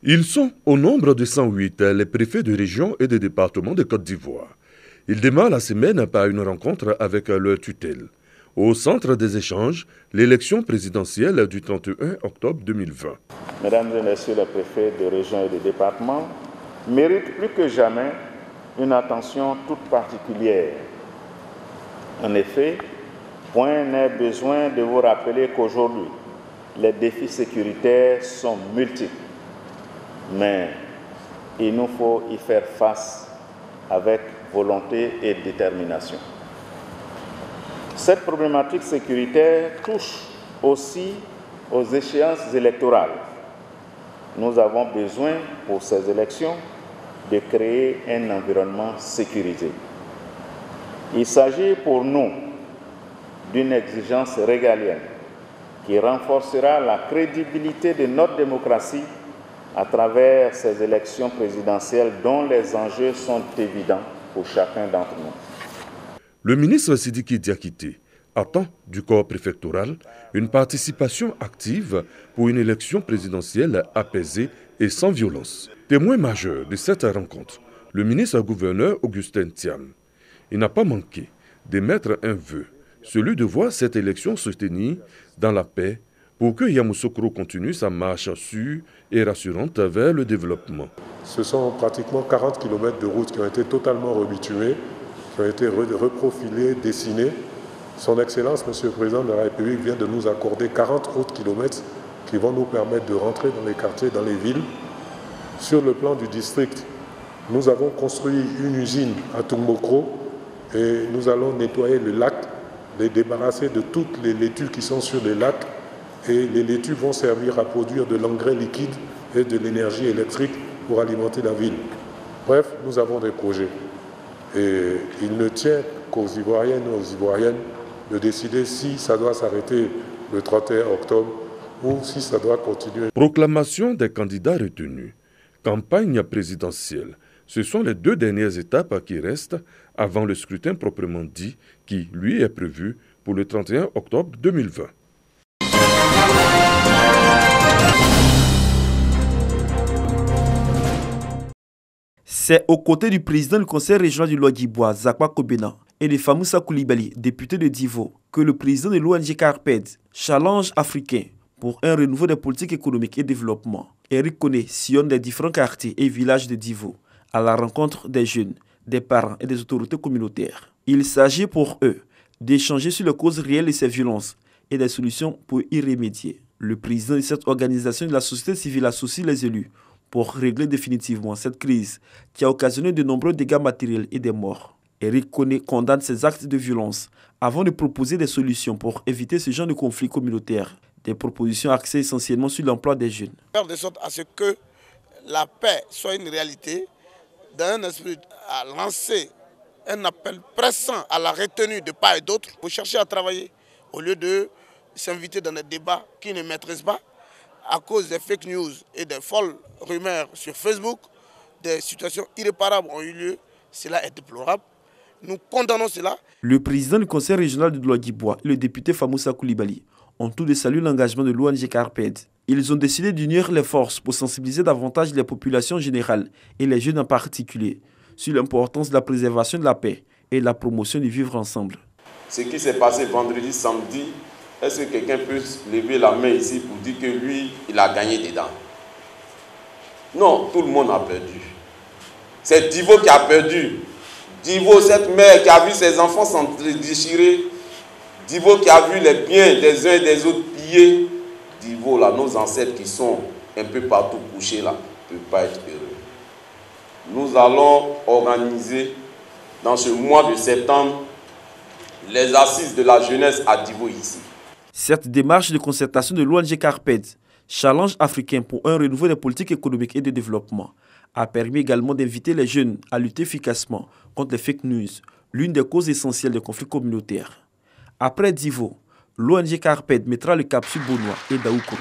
Ils sont au nombre de 108, les préfets de région et de département de Côte d'Ivoire. Ils démarrent la semaine par une rencontre avec leur tutelle. Au centre des échanges, l'élection présidentielle du 31 octobre 2020. Mesdames et messieurs les préfets de région et de département méritent plus que jamais une attention toute particulière. En effet, point n'est besoin de vous rappeler qu'aujourd'hui, les défis sécuritaires sont multiples. Mais il nous faut y faire face avec volonté et détermination. Cette problématique sécuritaire touche aussi aux échéances électorales. Nous avons besoin, pour ces élections, de créer un environnement sécurisé. Il s'agit pour nous d'une exigence régalienne qui renforcera la crédibilité de notre démocratie à travers ces élections présidentielles dont les enjeux sont évidents pour chacun d'entre nous. Le ministre Sidiki Diakité attend du corps préfectoral une participation active pour une élection présidentielle apaisée et sans violence. Témoin majeur de cette rencontre, le ministre-gouverneur Augustin Thiam. Il n'a pas manqué d'émettre un vœu, celui de voir cette élection se tenir dans la paix pour que Yamoussoukro continue sa marche sûre et rassurante vers le développement. Ce sont pratiquement 40 km de routes qui ont été totalement rebituées, qui ont été reprofilées, dessinées. Son Excellence, Monsieur le Président de la République, vient de nous accorder 40 autres kilomètres qui vont nous permettre de rentrer dans les quartiers, dans les villes. Sur le plan du district, nous avons construit une usine à Tumbokro et nous allons nettoyer le lac, les débarrasser de toutes les laitues qui sont sur les lacs. Et les laitues vont servir à produire de l'engrais liquide et de l'énergie électrique pour alimenter la ville. Bref, nous avons des projets. Et il ne tient qu'aux Ivoiriennes et aux Ivoiriennes de décider si ça doit s'arrêter le 31 octobre ou si ça doit continuer. Proclamation des candidats retenus, campagne présidentielle. Ce sont les deux dernières étapes qui restent avant le scrutin proprement dit qui, lui, est prévu pour le 31 octobre 2020. C'est aux côtés du président du conseil régional du Loa-Guibois, Zakwa Kobena, et de Famoussa Koulibaly, député de Divo, que le président de l'ONG Carped, Challenge africain pour un renouveau des politiques économiques et développement, Eric Koné sillonne les différents quartiers et villages de Divo à la rencontre des jeunes, des parents et des autorités communautaires. Il s'agit pour eux d'échanger sur les causes réelles de ces violences et des solutions pour y remédier. Le président de cette organisation de la société civile associe les élus pour régler définitivement cette crise qui a occasionné de nombreux dégâts matériels et des morts. Eric Koné condamne ces actes de violence avant de proposer des solutions pour éviter ce genre de conflit communautaire. Des propositions axées essentiellement sur l'emploi des jeunes. Faire de sorte à ce que la paix soit une réalité, dans un esprit à lancer un appel pressant à la retenue de part et d'autre pour chercher à travailler au lieu de s'inviter dans des débats qui ne maîtrisent pas à cause des fake news et des folles rumeurs sur Facebook. Des situations irréparables ont eu lieu. Cela est déplorable. Nous condamnons cela. Le président du conseil régional de Loa-Guibois et le député Famoussa Koulibaly ont tous deux salué l'engagement de l'ONG Carped. Ils ont décidé d'unir les forces pour sensibiliser davantage les populations générales et les jeunes en particulier sur l'importance de la préservation de la paix et la promotion du vivre ensemble. Ce qui s'est passé vendredi, samedi, est-ce que quelqu'un peut lever la main ici pour dire que lui, il a gagné dedans? Non, tout le monde a perdu. C'est Divo qui a perdu. Divo, cette mère qui a vu ses enfants s'entre-déchirer. Divo qui a vu les biens des uns et des autres pillés. Divo, là, nos ancêtres qui sont un peu partout couchés là, ne peuvent pas être heureux. Nous allons organiser dans ce mois de septembre les assises de la jeunesse à Divo ici. Cette démarche de concertation de l'ONG Carped, Challenge africain pour un renouveau des politiques économiques et de développement, a permis également d'inviter les jeunes à lutter efficacement contre les fake news, l'une des causes essentielles des conflits communautaires. Après Divo, l'ONG Carped mettra le cap sur Bonois et Daoukro.